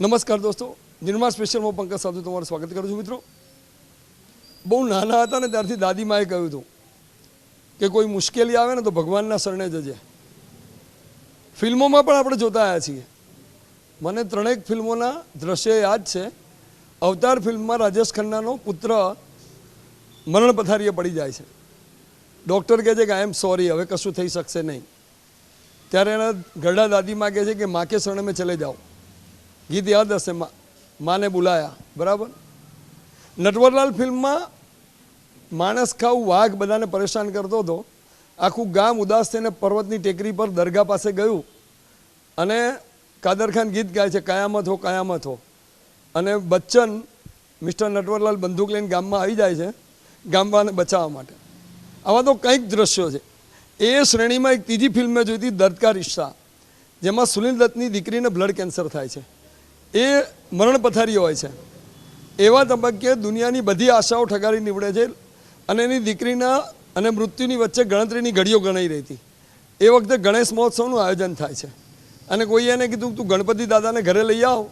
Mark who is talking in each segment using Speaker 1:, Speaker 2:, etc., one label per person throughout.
Speaker 1: નમસ્કાર દોસ્તો, નિર્માણ સ્પેશિયલમાં પંકજ સાધુ તમારું સ્વાગત કરું છું. મિત્રો, બહુ નાના હતા ને ત્યારથી દાદીમાએ કહ્યું હતું કે કોઈ મુશ્કેલી આવે ને તો ભગવાનના શરણે જજે. ફિલ્મોમાં પણ આપણે જોતા આવ્યા છીએ. મને ત્રણેક ફિલ્મોના દ્રશ્ય યાદ છે. અવતાર ફિલ્મમાં રાજેશ ખન્નાનો પુત્ર મરણ પથારીએ પડી જાય છે. ડૉક્ટર કહે છે કે આઈ એમ સોરી, હવે કશું થઈ શકશે નહીં. ત્યારે એના ગરડા દાદીમાં કહે છે કે માँ के शरण में चले जाओ. ગીત યાદ હશે, માને બોલાયા, બરાબર. નટવરલાલ ફિલ્મમાં માણસ ખાવ વાઘ બધાને પરેશાન કરતો હતો. આખું ગામ ઉદાસ થઈને પર્વતની ટેકરી પર દરગાહ પાસે ગયું અને કાદર ખાન ગીત ગાય છે, કયામત હો કયામત હો. અને બચ્ચન મિસ્ટર નટવરલાલ બંદૂક લઈને ગામમાં આવી જાય છે ગામવાળાને બચાવવા માટે. આવા તો કંઈક દ્રશ્યો છે. એ શ્રેણીમાં એક ત્રીજી ફિલ્મ મેં જોઈ હતી, દર્દ કા રિશ્તા, જેમાં સુનિલ દત્તની દીકરીને બ્લડ કેન્સર થાય છે. એ મરણ પથારી હોય છે. એવા તબક્કે દુનિયાની બધી આશાઓ ઠગારી નીવડે છે અને એની દીકરીના અને મૃત્યુની વચ્ચે ગણતરીની ઘડીઓ ગણાઈ રહી હતી. એ વખતે ગણેશ મહોત્સવનું આયોજન થાય છે અને કોઈએ એને કીધું તું ગણપતિ દાદાને ઘરે લઈ આવ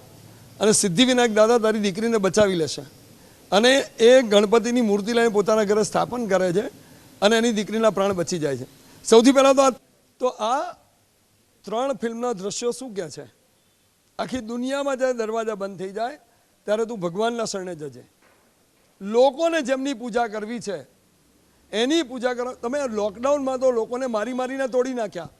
Speaker 1: અને સિદ્ધિવિનાયક દાદા તારી દીકરીને બચાવી લેશે. અને એ ગણપતિની મૂર્તિ લઈને પોતાના ઘરે સ્થાપન કરે છે અને એની દીકરીના પ્રાણ બચી જાય છે. સૌથી પહેલાં તો આ ત્રણ ફિલ્મના દ્રશ્યો શું કહે છે? આખી દુનિયામાં જ્યારે દરવાજા બંધ થઈ જાય ત્યારે તું ભગવાનના શરણે જજે. લોકોને જેમની પૂજા કરવી છે એની પૂજા કરો. તમે લોકડાઉનમાં તો લોકોને મારી મારીને તોડી નાખ્યા.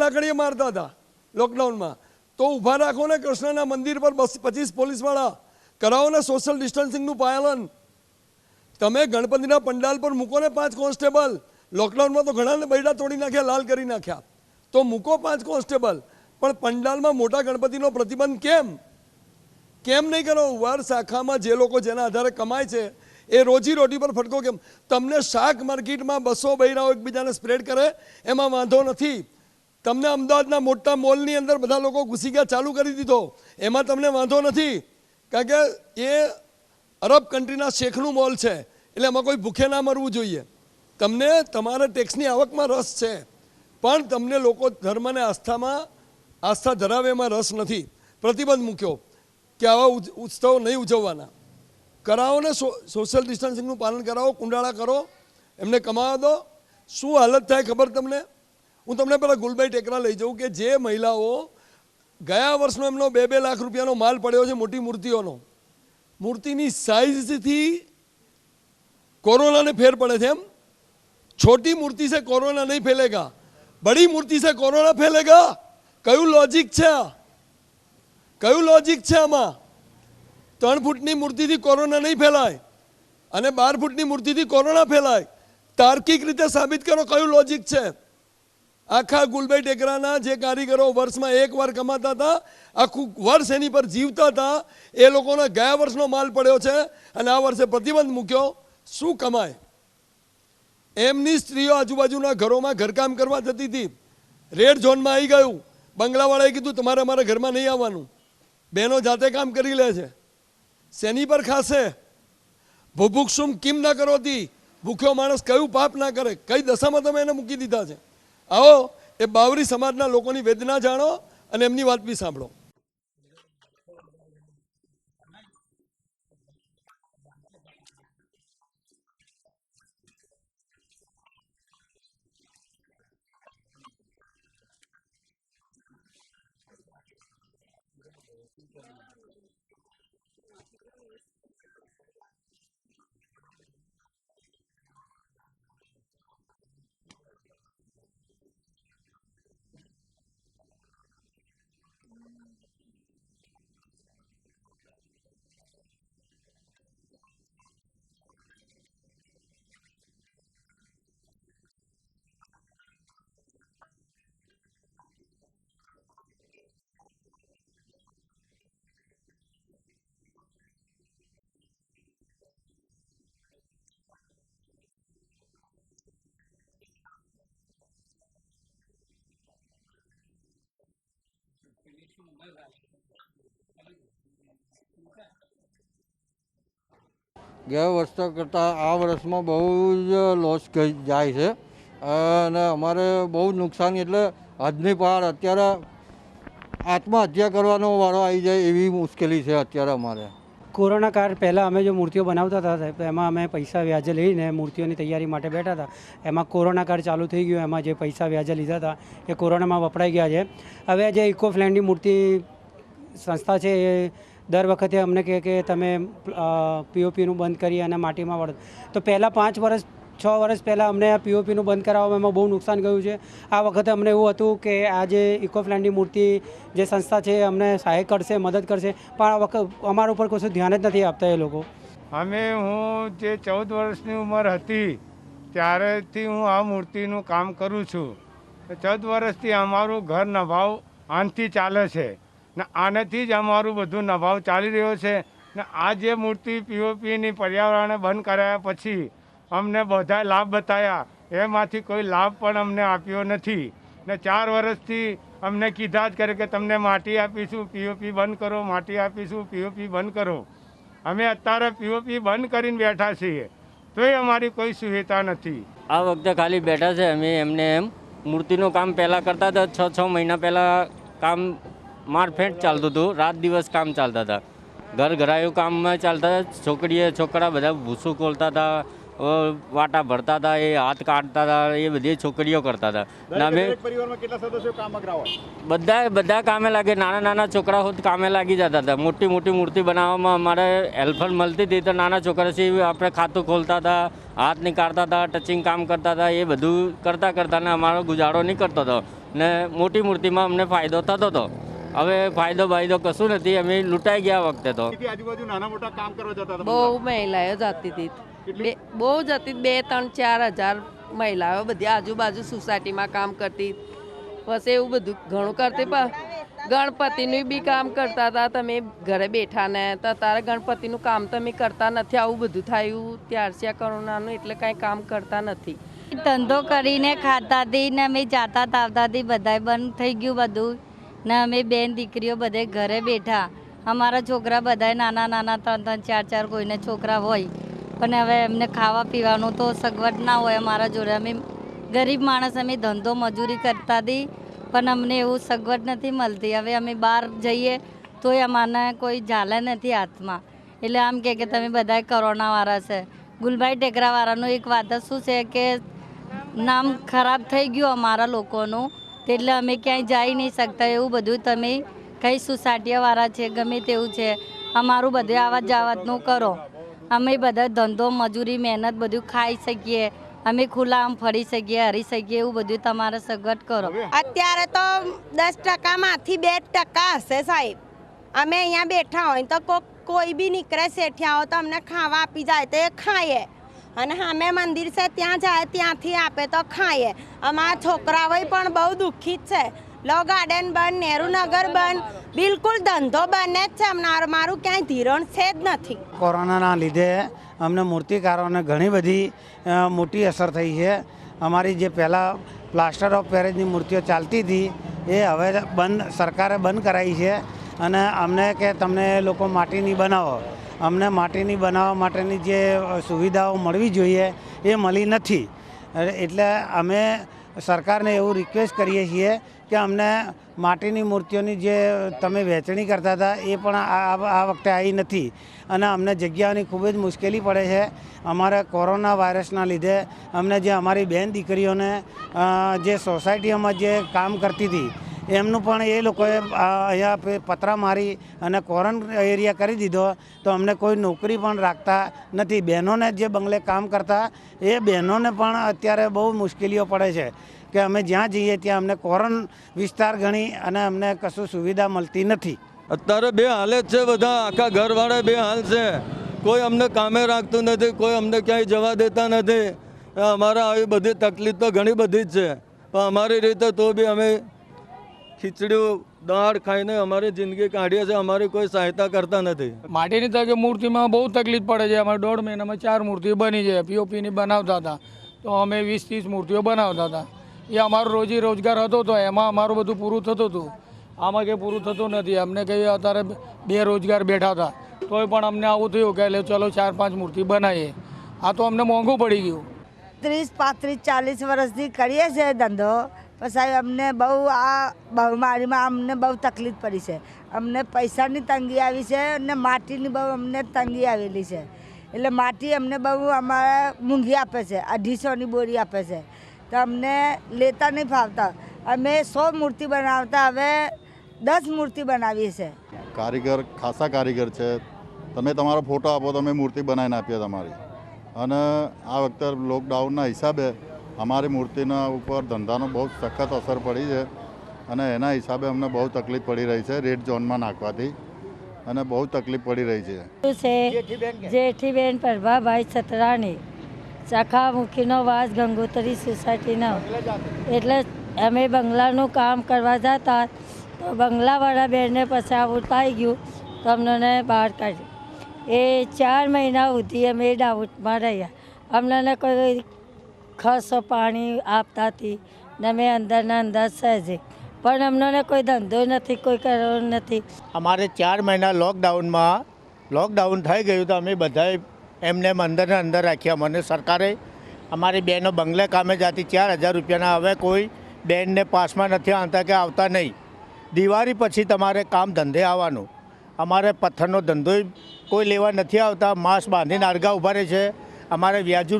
Speaker 1: લાકડીએ મારતા હતા લોકડાઉનમાં. તો ઊભા રાખો ને કૃષ્ણના મંદિર પર 25 પોલીસવાળા, કરાવો ને સોશિયલ ડિસ્ટન્સિંગનું પાલન. તમે ગણપતિના પંડાલ પર મૂકો ને 5 કોન્સ્ટેબલ. લોકડાઉનમાં તો ઘણાને બૈડા તોડી નાખ્યા, લાલ કરી નાખ્યા. તો મૂકો 5 કોન્સ્ટેબલ, પણ પંડાલમાં મોટા ગણપતિનો પ્રતિબંધ કેમ નહીં કરો? વર શાખામાં જે લોકો જેના આધારે કમાય છે એ રોજી રોટી પર ફટકો કેમ? તમને શાક માર્કેટમાં 200 બૈરાઓ એકબીજાને સ્પ્રેડ કરે એમાં વાંધો નથી. તમને અમદાવાદના મોટા મોલની અંદર બધા લોકો ઘૂસી ગયા, ચાલુ કરી દીધો, એમાં તમને વાંધો નથી. કારણ કે એ અરબ કન્ટ્રીના શેખનું મોલ છે, એટલે એમાં કોઈ ભૂખે ના મરવું જોઈએ. તમને તમારા ટેક્સની આવકમાં રસ છે, પણ તમને લોકો ધર્મને આસ્થા ધરાવે એમાં રસ નથી. પ્રતિબંધ મૂક્યો કે આવા ઉત્સવ નહીં ઉજવવાના. કરાવો ને સોશિયલ ડિસ્ટન્સિંગનું પાલન કરાવો, કુંડાળા કરો, એમને કમાવા દો. શું હાલત થાય ખબર તમને? હું તમને પેલા ગુલબાઈ ટેકરા લઈ જાઉં કે જે મહિલાઓ ગયા વર્ષનો એમનો 2-2 લાખ રૂપિયાનો માલ પડ્યો છે મોટી મૂર્તિઓનો. મૂર્તિની સાઇઝથી કોરોનાને ફેર પડે છે. એમ છોટી મૂર્તિ से कोरोना नहीं फैलेगा, बड़ी मूर्ति से कोरोना फैलेगा. કયું લોજિક છે? કયું લોજિક છે આમાં? 3 ફૂટની મૂર્તિથી કોરોના નહીં ફેલાય અને 12 ફૂટની મૂર્તિથી કોરોના ફેલાય. તાર્કિક રીતે સાબિત કરો કયું લોજિક છે. આખા ગુલબાઈ ટેકરાના જે કારીગરો વર્ષમાં 1 વાર કમાતા હતા, આખું વર્ષ એની પર જીવતા હતા, એ લોકોને ગયા વર્ષનો માલ પડ્યો છે અને આ વર્ષે પ્રતિબંધ મૂક્યો. શું કમાય? એમની સ્ત્રીઓ આજુબાજુના ઘરોમાં ઘરકામ કરવા જતી હતી. રેડ ઝોનમાં આવી ગયું. બંગલાવાળાએ કીધું તમારે અમારા ઘરમાં નહીં આવવાનું. બહેનો જાતે કામ કરી લે છે. શેની પર ખાશે? ભુભુક્ષુમ કિમ ના કરોતી. ભૂખ્યો માણસ કયું પાપ ના કરે? કઈ દશામાં તમે એને મૂકી દીધા છે? આવો એ બાવરી સમાજના લોકોની વેદના જાણો અને એમની વાત બી સાંભળો.
Speaker 2: ગયા વર્ષ કરતાં આ વર્ષમાં બહુ જ લોસ જાય છે અને અમારે બહુ જ નુકસાન. એટલે હદની પાર અત્યારે આત્મહત્યા કરવાનો વારો આવી જાય એવી મુશ્કેલી છે અત્યારે અમારે.
Speaker 3: કોરોના કાળ પહેલાં અમે જો મૂર્તિઓ બનાવતા હતા તો એમાં અમે પૈસા વ્યાજે લઈને મૂર્તિઓની તૈયારી માટે બેઠા હતા. એમાં કોરોના કાળ ચાલુ થઈ ગયો, એમાં જે પૈસા વ્યાજે લીધા હતા એ કોરોનામાં વપરાઈ ગયા છે. હવે જે ઇકો ફ્રેન્ડલી મૂર્તિ સંસ્થા છે એ દર વખતે અમને કહે કે તમે પીઓપીનું બંધ કરી અને માટીમાં વળ. તો પહેલાં 6 વર્ષ પહેલાં અમને આ પીઓપીનું બંધ કરાવવામાં એમાં બહુ નુકસાન ગયું છે. આ વખતે અમને એવું હતું કે આ જે ઇકો ફ્રેન્ડલી મૂર્તિ જે સંસ્થા છે અમને સહાય કરશે, મદદ કરશે, પણ આ વખત અમારા ઉપર કશું ધ્યાન જ નથી આપતા એ લોકો.
Speaker 4: હું જે 14 વર્ષની ઉંમર હતી ત્યારેથી હું આ મૂર્તિનું કામ કરું છું. 14 વર્ષથી અમારું ઘર નભાવ આનથી ચાલે છે ને આનાથી જ અમારું બધું નભાવ ચાલી રહ્યો છે. ને આ જે મૂર્તિ પીઓપીની પર્યાવરણે બંધ કરાયા પછી અમને બધા લાભ બતાવ્યા, એમાંથી કોઈ લાભ પણ અમને આપ્યો નથી. ને 4 વર્ષથી અમને કીધા જ કરે કે તમને માટી આપીશું, પીઓપી બંધ કરો, માટી આપીશું, પીઓપી બંધ કરો. અમે અત્યારે પીઓપી બંધ કરીને બેઠા છીએ તોય અમારી કોઈ સુવિધા નથી.
Speaker 5: આ વખતે ખાલી બેઠા છે અમે એમને એમ. મૂર્તિનું કામ પહેલાં કરતા હતા, 6 મહિના પહેલાં કામ મારફેંટ ચાલતું હતું, રાત દિવસ કામ ચાલતા હતા. ઘર ઘરાયું કામમાં ચાલતા હતા. છોકરા બધા ભૂસું ખોલતા હતા, વાટા ભરતા હતા, એ હાથ કાઢતા હતા, એ બધી છોકરીઓ કરતા હતા. અમે બધા કામે લાગે. નાના છોકરા ખુદ કામે લાગી જતા હતા. મોટી મૂર્તિ બનાવવામાં અમારે હેલ્પર મળતી હતી તો નાના છોકરાથી આપણે ખાતું ખોલતા હતા, હાથ નીકાળતા હતા, ટચિંગ કામ કરતા હતા. એ બધું કરતા ને અમારો ગુજારો નહીં કરતો હતો ને મોટી મૂર્તિમાં અમને ફાયદો થતો હતો. હવે ફાયદો કશું નથી, અમે લૂંટાઈ ગયા વખતે તો.
Speaker 6: આજુબાજુ નાના મોટા કામ કરવા જતા હતા.
Speaker 7: બહુ મહિલાઓ જતી હતી, બહુ જતી, 2, 3, 4 હજાર મહિલાઓ બધી આજુબાજુ સોસાયટીમાં કામ કરતી. બસ એવું બધું ઘણું કરતી. પણ ગણપતિનું બી કામ કરતા હતા. તમે ઘરે બેઠા ને તો તારે ગણપતિનું કામ તમે કરતા નથી. આવું બધું થયું ત્યારથી કોરોનાનું, એટલે કાંઈ કામ કરતા નથી.
Speaker 8: ધંધો કરીને ખાતા હતી ને અમે જાતા આવતા હતી, બધાય બંધ થઈ ગયું બધું ને અમે બેન દીકરીઓ બધે ઘરે બેઠા. અમારા છોકરા બધાય નાના 3, 4 કોઈને છોકરા હોય પણ હવે એમને ખાવા પીવાનું તો સગવડ ના હોય અમારા જોડે. અમે ગરીબ માણસ, અમે ધંધો મજૂરી કરતા હતી પણ અમને એવું સગવડ નથી મળતી. હવે અમે બહાર જઈએ તોય અમારે કોઈ ઝાલે નથી હાથમાં. એટલે આમ કે તમે બધા કોરોનાવાળા છે. ગુલભાઈ ટેકરાવાળાનું એક વાત શું છે કે નામ ખરાબ થઈ ગયું અમારા લોકોનું, એટલે અમે ક્યાંય જઈ નહીં શકતા. એવું બધું તમે કઈ સોસાયટીવાળા છે ગમે તેવું છે, અમારું બધું આવત જાવતનું કરો. અમે બધા ધંધો મજૂરી મહેનત બધું ખાઈ શકીએ, અમે ખુલ્લા આમ ફરી શકીએ, હરી શકીએ, એવું બધું તમારે સગવડ કરો.
Speaker 9: અત્યારે તો 10%માંથી 2% હશે સાહેબ. અમે અહીંયા બેઠા હોય તો કોઈ બી નીકળે શેઠિયાઓ તો અમને ખાવા આપી જાય તો એ ખાઈએ, અને સામે મંદિર છે ત્યાં જાય ત્યાંથી આપે તો ખાઈએ. અમારા છોકરાઓ પણ બહુ દુઃખી જ છે. લો ગાર્ડન બંધ, નહેરુનગર બંધ, બિલકુલ ધંધો બંધ જ છે. મારું ક્યાંય ધીરણ છે જ નથી.
Speaker 10: કોરોનાના લીધે અમને મૂર્તિકારોને ઘણી બધી મોટી અસર થઈ છે. અમારી જે પહેલાં પ્લાસ્ટર ઓફ પેરિસની મૂર્તિઓ ચાલતી હતી એ હવે સરકારે બંધ કરાવી છે અને અમને કે તમને લોકો માટીની બનાવો. અમને માટીની બનાવવા માટેની જે સુવિધાઓ મળવી જોઈએ એ મળી નથી. એટલે અમે સરકારને એવું રિક્વેસ્ટ કરીએ છીએ કે અમને માટીની મૂર્તિઓની જે તમે વહેંચણી કરતા હતા એ પણ આ વખતે આવી નથી અને અમને જગ્યાઓની ખૂબ જ મુશ્કેલી પડે છે. અમારે કોરોના વાયરસના લીધે અમને જે અમારી બેન દીકરીઓને જે સોસાયટીઓમાં જે કામ કરતી હતી એમનું પણ એ લોકોએ અહીંયા પતરા મારી અને ક્વોરન્ટાઇન એરિયા કરી દીધો, તો અમને કોઈ નોકરી પણ રાખતા નથી. બહેનોને જે બંગલે કામ કરતા એ બહેનોને પણ અત્યારે બહુ મુશ્કેલીઓ પડે છે કે અમે જ્યાં જઈએ ત્યાં અમને ક્વોરન્ટાઇન વિસ્તાર ગણી અને અમને કશું સુવિધા મળતી નથી.
Speaker 1: અત્યારે 2 હાલત છે, બધા આખા ઘરવાળા 2 હાલ છે. કોઈ અમને કામે રાખતું નથી, કોઈ અમને ક્યાંય જવા દેતા નથી. અમારા આવી બધી તકલીફ તો ઘણી બધી જ છે, પણ અમારી રીતે તો બી અમે ખીચડીઓ દાળ ખાઈને અમારી જિંદગી કાઢીએ છીએ. અમારી કોઈ સહાયતા કરતા નથી.
Speaker 4: માટીની મૂર્તિમાં બહુ તકલીફ પડે છે. અમારે 1.5 મહિનામાં 4 મૂર્તિઓ બની છે. પીઓપીની બનાવતા હતા તો અમે 20-30 મૂર્તિઓ બનાવતા હતા. એ અમારો રોજગાર હતો તો એમાં અમારું બધું પૂરું થતું હતું. આમાં કંઈ પૂરું થતું નથી. અમને કંઈ અત્યારે બેરોજગાર બેઠા હતા તોય પણ અમને આવું થયું કે ચલો 4-5 મૂર્તિ બનાવીએ. આ તો અમને મોંઘું પડી ગયું.
Speaker 9: 30, 35, 40 વર્ષથી કરીએ છીએ ધંધો, પણ સાહેબ અમને બહુ આ બીમારીમાં અમને બહુ તકલીફ પડી છે. અમને પૈસાની તંગી આવી છે અને માટીની બહુ અમને તંગી આવેલી છે. એટલે માટી અમને બહુ અમારે મૂંઘી આપે છે, 250ની બોરી આપે છે. તો અમને લેતા નહીં ફાવતા. અમે 100 મૂર્તિ બનાવતા હવે 10 મૂર્તિ બનાવીએ છીએ.
Speaker 6: કારીગર ખાસા કારીગર છે. તમે તમારો ફોટો આપો તો અમે મૂર્તિ બનાવીને આપીએ તમારી. અને આ વખતે લોકડાઉનના હિસાબે અમારી મૂર્તિના ઉપર ધંધાનો બહુ સખત અસર પડી છે અને એના હિસાબે અમને બહુ તકલીફ પડી રહી છે રેડ ઝોનમાં નાખવાથી, અને બહુ તકલીફ પડી રહી છે.
Speaker 8: જેઠીબેન પ્રભાભાઈ સતરાણી, ચખામુખીનો વાસ ગંગોત્રી સોસાયટીનો. એટલે અમે બંગલાનું કામ કરવા જતા તો બંગલાવાળા બેનને પછી આવું થઈ ગયું તો અમને બહાર કાઢ્યું. એ 4 મહિના સુધી અમે ડાઉટમાં રહ્યા. અમને કોઈ ખસ પાણી આપતા હતી ને અમે અંદરના અંદર સહેજે, પણ અમને કોઈ ધંધો નથી, કોઈ કરવાનું નથી.
Speaker 11: અમારે 4 મહિના લોકડાઉન થઈ ગયું તો અમે બધાએ એમને અંદરને અંદર રાખ્યા. મને સરકારે અમારી બહેનો બંગલે કામે જતી 4000 રૂપિયાના, હવે કોઈ બેનને પાસમાં નથી આવતા કે આવતા નહીં. દિવાળી પછી તમારે કામ ધંધે આવવાનું. અમારે પથ્થરનો ધંધો કોઈ લેવા નથી આવતા. માંસ બાંધીને અરગા ઉભા રહે છે. અમારે વ્યાજુ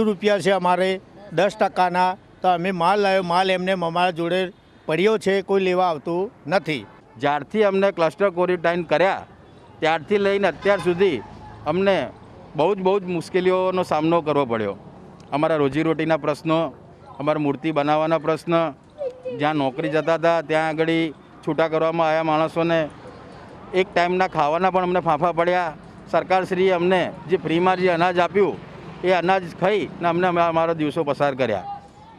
Speaker 11: રૂપિયા છે અમારે 10%ના. તો અમે માલ લાવ્યો, માલ એમને અમારા જોડે પડ્યો છે, કોઈ લેવા આવતું નથી.
Speaker 12: જ્યારથી અમને ક્લસ્ટર ક્વોરન્ટાઇન કર્યા ત્યારથી લઈને અત્યાર સુધી અમને બહુ જ મુશ્કેલીઓનો સામનો કરવો પડ્યો. અમારા રોજીરોટીના પ્રશ્નો, અમારા મૂર્તિ બનાવવાના પ્રશ્ન, જ્યાં નોકરી જતા હતા ત્યાં આગળ છૂટા કરવામાં આવ્યા માણસોને, એક ટાઈમના ખાવાના પણ અમને ફાંફા પડ્યા. સરકારશ્રીએ અમને જે ફ્રીમાં જે અનાજ આપ્યું એ અનાજ ખાઈને અમને અમારા દિવસો પસાર કર્યા,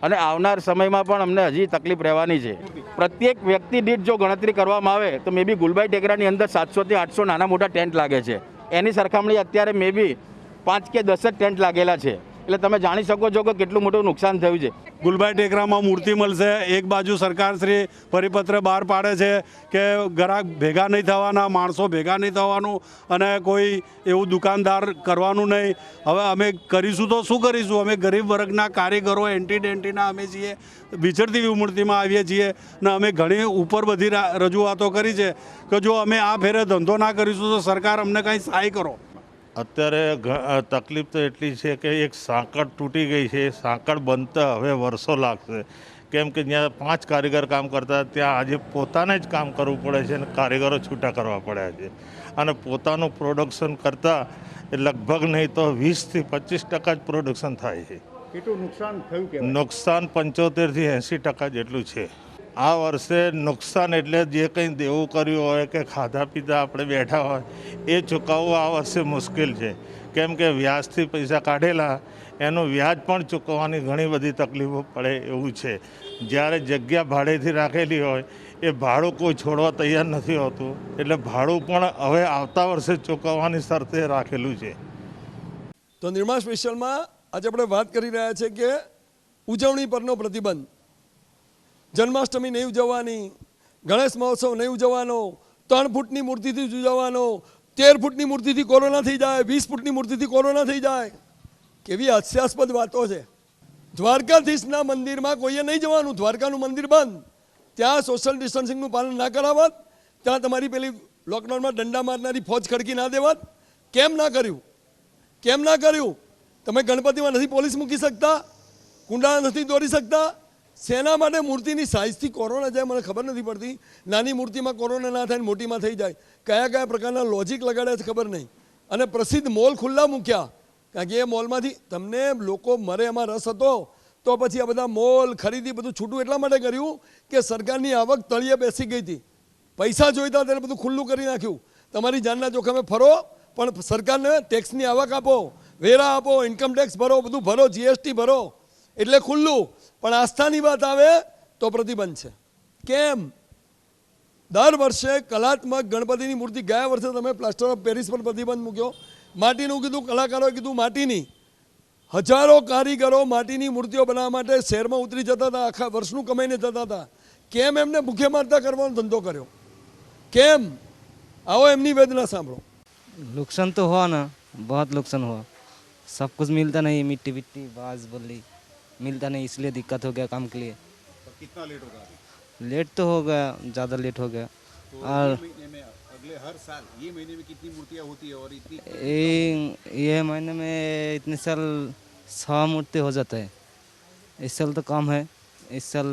Speaker 12: અને આવનાર સમયમાં પણ અમને હજી તકલીફ રહેવાની છે. પ્રત્યેક વ્યક્તિ દીઠ જો ગણતરી કરવામાં આવે તો મે બી ગુલબાઈ ટેકરાની અંદર 700 થી 800 નાના મોટા ટેન્ટ લાગે છે. એની સરખામણી અત્યારે મે બી 5 કે 10 જ ટેન્ટ લાગેલા છે. એટલે તમે જાણી શકો છો કે કેટલું મોટું નુકસાન થયું છે.
Speaker 13: ગુલબાઈ ટેકરામાં મૂર્તિ મળશે. એક બાજુ સરકારશ્રી પરિપત્ર બહાર પાડે છે કે ગ્રાહક ભેગા નહીં થવાના, માણસો ભેગા નહીં થવાનું અને કોઈ એવું દુકાનદાર કરવાનું નહીં. હવે અમે કરીશું તો શું કરીશું? અમે ગરીબ વર્ગના કારીગરો એન્ટીના અમે છીએ, વિચરતી મૂર્તિમાં આવીએ છીએ ને અમે ઘણી ઉપર બધી રજૂઆતો કરી છે કે જો અમે આ ફેરે ધંધો ના કરીશું તો સરકાર અમને કંઈ સહાય કરો.
Speaker 14: અત્યારે તકલીફ તો એટલી છે કે એક સાંકળ તૂટી ગઈ છે. સાંકળ બનતા હવે વર્ષો લાગશે, કેમ કે જ્યાં 5 કારીગર કામ કરતા ત્યાં આજે પોતાને જ કામ કરવું પડે છે અને કારીગરો છૂટા કરવા પડ્યા છે. અને પોતાનું પ્રોડક્શન કરતાં લગભગ નહીં તો 20 થી 25% જ પ્રોડક્શન થાય છે.
Speaker 6: કેટલું નુકસાન થયું?
Speaker 14: નુકસાન 75 થી 80% જેટલું છે. આ વર્ષે નુકસાન એટલે જે કંઈ દેવું કર્યું હોય કે ખાધા પીધા આપણે બેઠા હોય એ ચૂકવવું આ વર્ષે મુશ્કેલ છે, કેમ કે વ્યાજથી પૈસા કાઢેલા એનું વ્યાજ પણ ચૂકવવાની ઘણી બધી તકલીફો પડે એવું છે. જ્યારે જગ્યા ભાડેથી રાખેલી હોય એ ભાડું કોઈ છોડવા તૈયાર નથી હોતું, એટલે ભાડું પણ હવે આવતા વર્ષે ચૂકવવાની શરતે રાખેલું છે.
Speaker 1: તો નિર્માણ સ્પેશિયલમાં આજે આપણે વાત કરી રહ્યા છીએ કે ઉજવણી પરનો પ્રતિબંધ. જન્માષ્ટમી નહીં ઉજવવાની, ગણેશ મહોત્સવ નહીં ઉજવવાનો, 3 ફૂટની મૂર્તિથી જ ઉજવવાનો, 13 ફૂટની મૂર્તિથી કોરોના થઈ જાય, 20 ફૂટની મૂર્તિથી કોરોના થઈ જાય. કેવી હાસ્યાસ્પદ વાતો છે. દ્વારકાધીશના મંદિરમાં કોઈએ નહીં જવાનું, દ્વારકાનું મંદિર બંધ, ત્યાં સોશિયલ ડિસ્ટન્સિંગનું પાલન ના કરાવત, ત્યાં તમારી પેલી લોકડાઉનમાં દંડા મારનારી ફોજ ખડકી ના દેવાત. કેમ ના કર્યું? તમે ગણપતિમાં નથી પોલીસ મૂકી શકતા, કુંડા નથી દોરી શકતા? શેના માટે? મૂર્તિની સાઇઝથી કોરોના જાય મને ખબર નથી પડતી. નાની મૂર્તિમાં કોરોના ના થાય, મોટીમાં થઈ જાય. કયા પ્રકારના લોજિક લગાડ્યા છે ખબર નહીં. અને પ્રસિદ્ધ મોલ ખુલ્લા મૂક્યા, કારણ કે એ મોલમાંથી તમને લોકો મરે એમાં રસ હતો તો પછી આ બધા મોલ ખરીદી બધું છૂટું એટલા માટે કર્યું કે સરકારની આવક તળિયે બેસી ગઈ હતી. પૈસા જોઈતા ત્યારે બધું ખુલ્લું કરી નાખ્યું. તમારી જાનના જોખમે ફરો પણ સરકારને ટેક્સની આવક આપો, વેરા આપો, ઇન્કમ ટેક્સ ભરો, બધું ભરો, જીએસટી ભરો એટલે ખુલ્લું. પણ આસ્થાની વાત આવે તો પ્રતિબંધ છે. કેમ? દર વર્ષે કલાત્મક ગણપતિની મૂર્તિ, ગયા વર્ષે તમે પ્લાસ્ટર ઓફ પેરિસ પર પ્રતિબંધ મૂક્યો, માટીનું કીધું, કલાકારોએ કીધું માટીની. હજારો કારીગરો માટીની મૂર્તિઓ બનાવવા માટે શહેરમાં ઉતરી જતા હતા, આખા વર્ષનું કમાઈને જતા હતા. કેમ એમને ભૂખે મારતા કરવાનો ધંધો કર્યો? કેમ? आओ एमनी वेदना सांभो।
Speaker 15: नुकसान तो हुआ ना, बहुत नुकसान हुआ। सब कुछ मिलता नहीं, मिट्टी विट्टी बाज बल्ली मिलता नहीं, इसलिए दिक्कत हो गया काम के लिए।
Speaker 16: तो कितना लेट होगा अभी?
Speaker 15: लेट तो हो गया, ज़्यादा लेट हो गया।
Speaker 16: तो
Speaker 15: और
Speaker 16: ये महीने में, अगले हर साल ये महीने में कितनी मूर्तियाँ होती है और इतनी
Speaker 15: ये महीने में इतने साल 100 मूर्ति हो जाता है। इस साल तो कम है, इस साल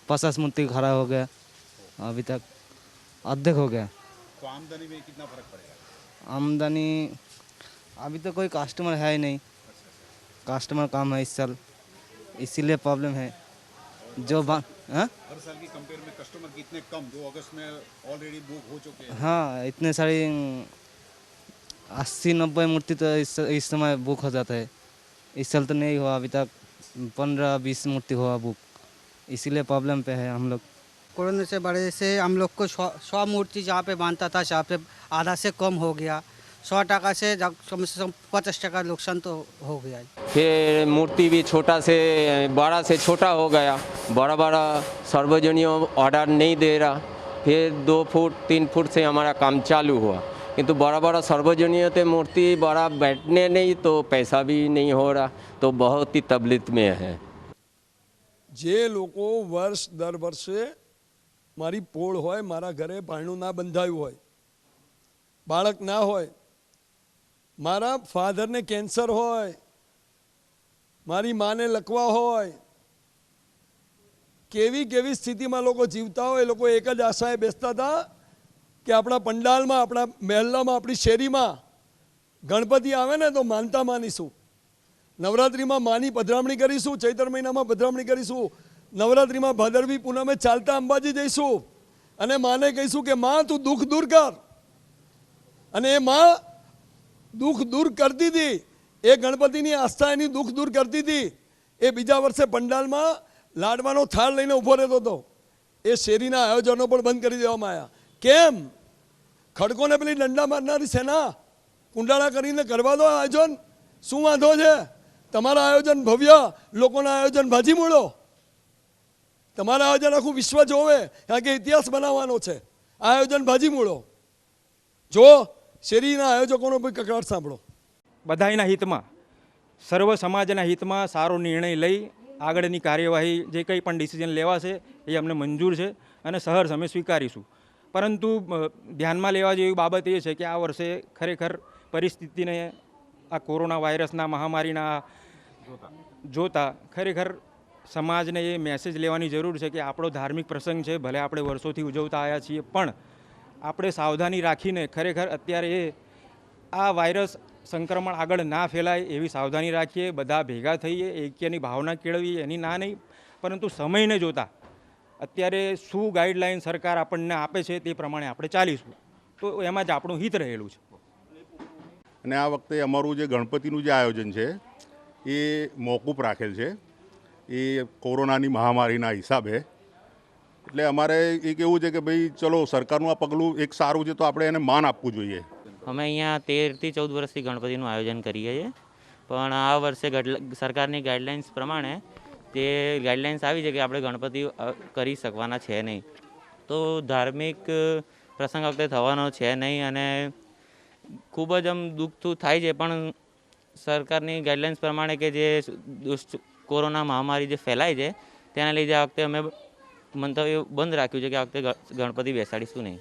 Speaker 15: 50 मूर्ति खड़ा हो गया, अभी तक अद्धेक हो गया।
Speaker 16: तो आमदनी में कितना फर्क पड़ेगा?
Speaker 15: आमदनी अभी तो कोई कस्टमर है ही नहीं, कस्टमर कम है इस साल, इसीलिए प्रॉब्लम है। जो
Speaker 16: हर साल की कंपेयर में कस्टमर कितने कम, जो अगस्त में ऑलरेडी बुक हो चुके हैं?
Speaker 15: हाँ, इतने सारी 80-90 मूर्ति तो इस समय बुक हो जाता है। इस साल तो नहीं हुआ, अभी तक 15-20 मूर्ति हुआ बुक, इसीलिए प्रॉब्लम पे है हम लोग।
Speaker 17: कोरोना से बड़े से हम लोग को 100 मूर्ति जहाँ पे बांधता था, जहाँ पे आधा से कम हो गया, 100% से कम 50% नुकसान तो हो गया।
Speaker 18: फिर मूर्ति भी बड़ा से छोटा हो गया, बड़ा बड़ा सार्वजनिक ऑर्डर नहीं दे रहा। फिर 2 फुट 3 फुट से हमारा काम चालू हुआ, किंतु बड़ा बड़ा सार्वजनिक मूर्ति बड़ा बैठने नहीं तो पैसा भी नहीं हो रहा, तो बहुत ही तकलीफ में है।
Speaker 1: જે લોકો વર્ષ દર વર્ષે મારી પોળ હોય, મારા ઘરે ભાણું ના બંધાયું હોય, બાળક ના હોય, મારા ફાધરને કેન્સર હોય, મારી માને લકવા હોય, કેવી કેવી સ્થિતિમાં લોકો જીવતા હોય, એ લોકો એક જ આશાએ બેસતા હતા કે આપણા પંડાલમાં, આપણા મહેલ્લામાં, આપણી શેરીમાં ગણપતિ આવે ને તો માનતા માનીશું, નવરાત્રિમાં માની પધરામણી કરીશું, ચૈત્ર મહિનામાં પધરામણી કરીશું, નવરાત્રિમાં ભાદરવી પૂનમે ચાલતા અંબાજી જઈશું અને માને કહીશું કે માં તું દુઃખ દૂર કર. અને એ માં દુઃખ દૂર કરતી હતી, એ ગણપતિની આસ્થા એની દુઃખ દૂર કરતી હતી. એ બીજા વર્ષે પંડાલમાં લાડવાનો થાળ લઈને ઊભો રહેતો હતો. એ શેરીના આયોજનો પણ બંધ કરી દેવામાં આવ્યા. કેમ? ખડકોને પેલી દંડા મારનારી સેના કુંડાળા કરીને કરવા દો આયોજન, શું વાંધો છે? તમારા આયોજન ભવ્ય, લોકોના આયોજન ભાજી મૂળો. તમારા આયોજન આખું વિશ્વ જોવે, કારણ કે ઇતિહાસ બનાવવાનો છે. આયોજન ભાજી મૂળો. જો શેરીના આયોજકોનો પણ કકળાટ સાંભળો.
Speaker 19: બધાના હિતમાં, સર્વ સમાજના હિતમાં સારો નિર્ણય લઈ આગળની કાર્યવાહી જે કંઈ પણ ડિસિઝન લેવાશે એ અમને મંજૂર છે અને સહર્ષ અમે સ્વીકારીશું. પરંતુ ધ્યાનમાં લેવા જેવી બાબત એ છે કે આ વર્ષે ખરેખર પરિસ્થિતિને આ કોરોના વાયરસના મહામારીના જોતા ખરેખર સમાજને એ મેસેજ લેવાની જરૂર છે કે આપણો ધાર્મિક પ્રસંગ છે, ભલે આપણે વર્ષોથી ઉજવતા આવ્યા છીએ, પણ આપણે સાવધાની રાખીને ખરેખર અત્યારે આ વાયરસ સંક્રમણ આગળ ના ફેલાય એવી સાવધાની રાખીએ, બધા ભેગા થઈએ, એક્યની ભાવના કેળવીએ, એની ના નહીં, પરંતુ સમયને જોતા અત્યારે શું ગાઈડલાઇન સરકાર આપણને આપે છે તે પ્રમાણે આપણે ચાલીશું, તો એમાં જ આપણું હિત રહેલું છે.
Speaker 16: અને આ વખતે અમારું જે ગણપતિનું જે આયોજન છે એ મોકૂફ રાખેલ છે, એ કોરોનાની મહામારીના હિસાબે. એટલે અમારે એક એવું છે કે ભાઈ ચલો સરકારનું આ પગલું એક સારું છે તો આપણે એને માન આપવું જોઈએ.
Speaker 5: અમે અહીંયા 13 થી 14 વર્ષથી ગણપતિનું આયોજન કરીએ છીએ, પણ આ વર્ષે સરકારની ગાઈડલાઇન્સ પ્રમાણે તે ગાઈડલાઇન્સ આવી છે કે આપણે ગણપતિ કરી શકવાના છે નહીં, તો ધાર્મિક પ્રસંગ વખતે થવાનો છે નહીં અને ખૂબ જ દુઃખ થાય છે. પણ સરકારની ગાઈડલાઇન્સ પ્રમાણે કે જે કોરોના મહામારી જે ફેલાય છે તેના લીધે આ વખતે અમે મંતવ્ય બંધ રાખ્યું છે કે આ વખતે ગણપતિ બેસાડીશું નહીં.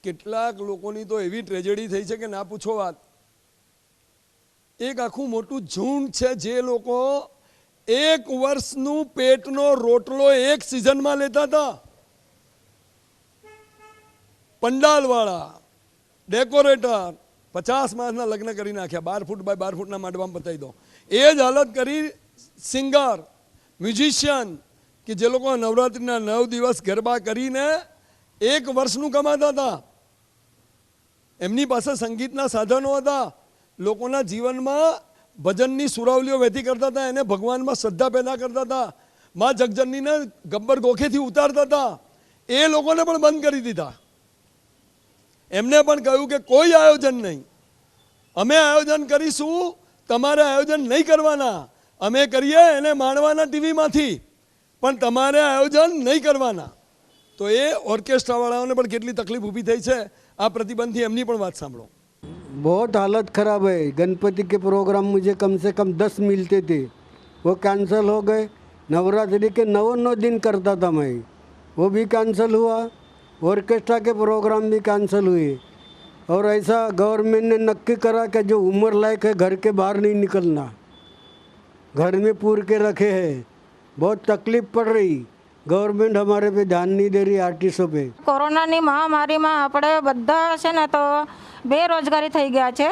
Speaker 1: કેટલાક લોકોની તો એવી ટ્રેજેડી થઈ છે કે ના પૂછો વાત. એક આખું મોટું ઝુંડ છે જે લોકો 1 વર્ષનું પેટનો રોટલો એક સિઝનમાં લેતા હતા. પંડાલવાળા, ડેકોરેટર 50 માણસના લગ્ન કરી નાખ્યા, 12 ફૂટ બાય 12 ફૂટના માંડવામાં પતાવી દો. એ જ હાલત કરી સિંગર, મ્યુઝિશિયન કે જે લોકો નવરાત્રિના 9 દિવસ ગરબા કરીને 1 વર્ષનું કમાતા હતા. એમની પાસે સંગીતના સાધનો હતા, લોકોના જીવનમાં ભજનની સુરાવલીઓ વહેતી કરતા હતા, એને ભગવાનમાં શ્રદ્ધા પેદા કરતા હતા, મા જગજનનીને ગબ્બર ગોખેથી ઉતારતા હતા. એ લોકોને પણ બંધ કરી દીધા. એમને પણ કહ્યું કે કોઈ આયોજન નહીં, અમે આયોજન કરીશું, તમારે આયોજન નહીં કરવાના, અમે કરીએ એને માણવાના ટીવીમાંથી, પણ તમારે આયોજન નહીં કરવાના. તો એ ઓર્કેસ્ટ્રાવાળાઓને પણ કેટલી તકલીફ ઊભી થઈ છે આ प्रतिबंधी एमनी पण बात सांभळो.
Speaker 20: बहुत हालत ख़राब है. गणपति के प्रोग्राम मुझे कम से कम 10 मिलते थे, वो कैंसिल हो गए। नवरात्रि के 9 दिन करता था मैं, वो भी कैंसिल हुआ। ऑर्केस्ट्रा के प्रोग्राम भी कैंसिल हुए। और ऐसा गवर्नमेंट ने नक्की करा कि जो उम्र लायक है घर के बाहर नहीं निकलना, घर में पूर के रखे हैं। बहुत तकलीफ पड़ रही। गवर्नमेंट हमारे पे ध्यान नहीं दे रही, आर्टिस्टों पे।
Speaker 21: કોરોનાની મહામારીમાં આપણે બધા છે ને તો બેરોજગારી થઈ ગયા છે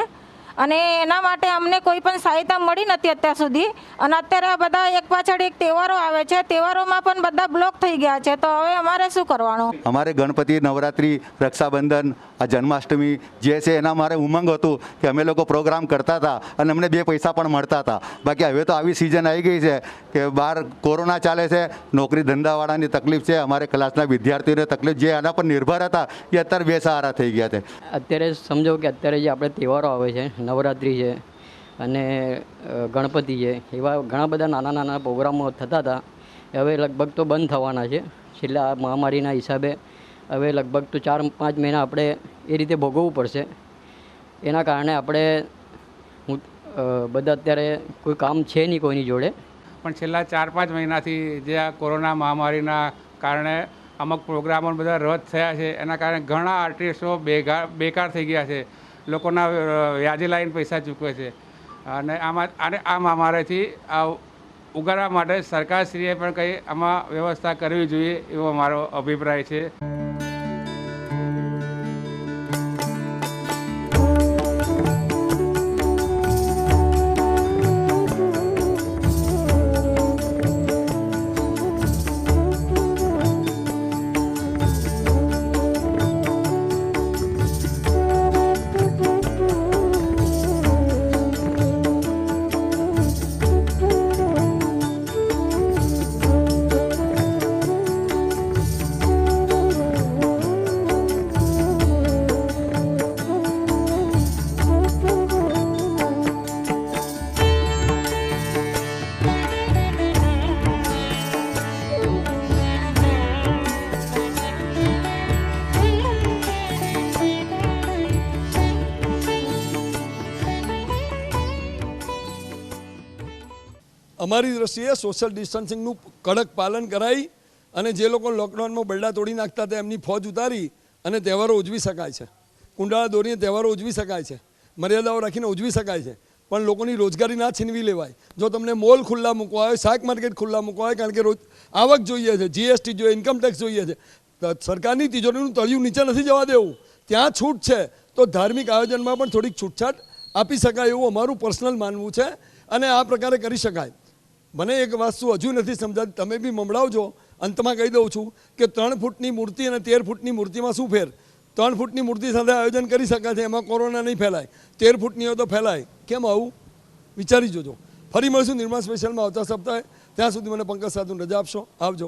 Speaker 21: અને એના માટે અમને કોઈ પણ સહાયતા મળી નથી અત્યાર સુધી અને અત્યારે આ બધા એક પાછળ એક તહેવારો આવે છે, તહેવારોમાં પણ બધા બ્લોક થઈ ગયા છે, તો હવે અમારે શું કરવાનું?
Speaker 22: અમારે ગણપતિ, નવરાત્રિ, રક્ષાબંધન, આ જન્માષ્ટમી જે છે એના મારે ઉમંગ હતું કે અમે લોકો પ્રોગ્રામ કરતા હતા અને અમને 2 પૈસા પણ મળતા હતા. બાકી હવે તો આવી સિઝન આવી ગઈ છે કે બહાર કોરોના ચાલે છે, નોકરી ધંધાવાળાની તકલીફ છે, અમારે ક્લાસના વિદ્યાર્થીઓને તકલીફ, જે આના પર નિર્ભર હતા એ અત્યારે બેસહારા થઈ ગયા છે.
Speaker 23: અત્યારે સમજો કે અત્યારે જે આપણે તહેવારો આવે છે, નવરાત્રિ છે અને ગણપતિ છે, એવા ઘણા બધા નાના નાના પ્રોગ્રામો થતા હતા. હવે લગભગ તો બંધ થવાના છે. છેલ્લા મહામારીના હિસાબે હવે લગભગ તો 4-5 મહિના આપણે એ રીતે ભોગવવું પડશે. એના કારણે આપણે બધા અત્યારે કોઈ કામ છે નહીં કોઈની જોડે.
Speaker 24: પણ છેલ્લા 4-5 મહિનાથી જે આ કોરોના મહામારીના કારણે અમુક પ્રોગ્રામો બધા રદ થયા છે, એના કારણે ઘણા આર્ટિસ્ટો બેકાર થઈ ગયા છે. લોકોના વ્યાજે લાવીને પૈસા ચૂકવે છે અને આ મહામારીથી આ ઉગારવા માટે સરકારશ્રીએ પણ કંઈ આમાં વ્યવસ્થા કરવી જોઈએ એવો મારો અભિપ્રાય છે.
Speaker 1: અમારી દ્રષ્ટિએ સોશિયલ ડિસ્ટન્સિંગનું કડક પાલન કરાવી અને જે લોકો લોકડાઉનમાં બરડા તોડી નાખતા હતા એમની ફોજ ઉતારી અને તહેવારો ઉજવી શકાય છે. કુંડાળા દોરીને તહેવારો ઉજવી શકાય છે, મર્યાદાઓ રાખીને ઉજવી શકાય છે, પણ લોકોની રોજગારી ના છીનવી લેવાય. જો તમને મોલ ખુલ્લા મૂકવા હોય, શાક માર્કેટ ખુલ્લા મૂકવા હોય, કારણ કે રોજ આવક જોઈએ છે, જીએસટી જોઈએ, ઇન્કમટેક્સ જોઈએ છે, સરકારની તિજોરીનું તળિયું નીચે નથી જવા દેવું. ત્યાં છૂટ છે તો ધાર્મિક આયોજનમાં પણ થોડીક છૂટછાટ આપી શકાય એવું અમારું પર્સનલ માનવું છે અને આ પ્રકારે કરી શકાય. મને એક વસ્તુ હજુ નથી સમજાતી, તમે બી મંભળાવજો. અંતમાં કહી દઉં છું કે 3 ફૂટની મૂર્તિ અને 13 ફૂટની મૂર્તિમાં શું ફેર? 3 ફૂટની મૂર્તિ સાથે આયોજન કરી શકાય છે, એમાં કોરોના નહીં ફેલાય. 13 ફૂટની હોય તો ફેલાય. કેમ આવું? વિચારી જોજો. ફરી મળશું નિર્માણ સ્પેશિયલમાં આવતા સપ્તાહે. ત્યાં સુધી મને પંકજ સાધુને રજા આપશો. આવજો.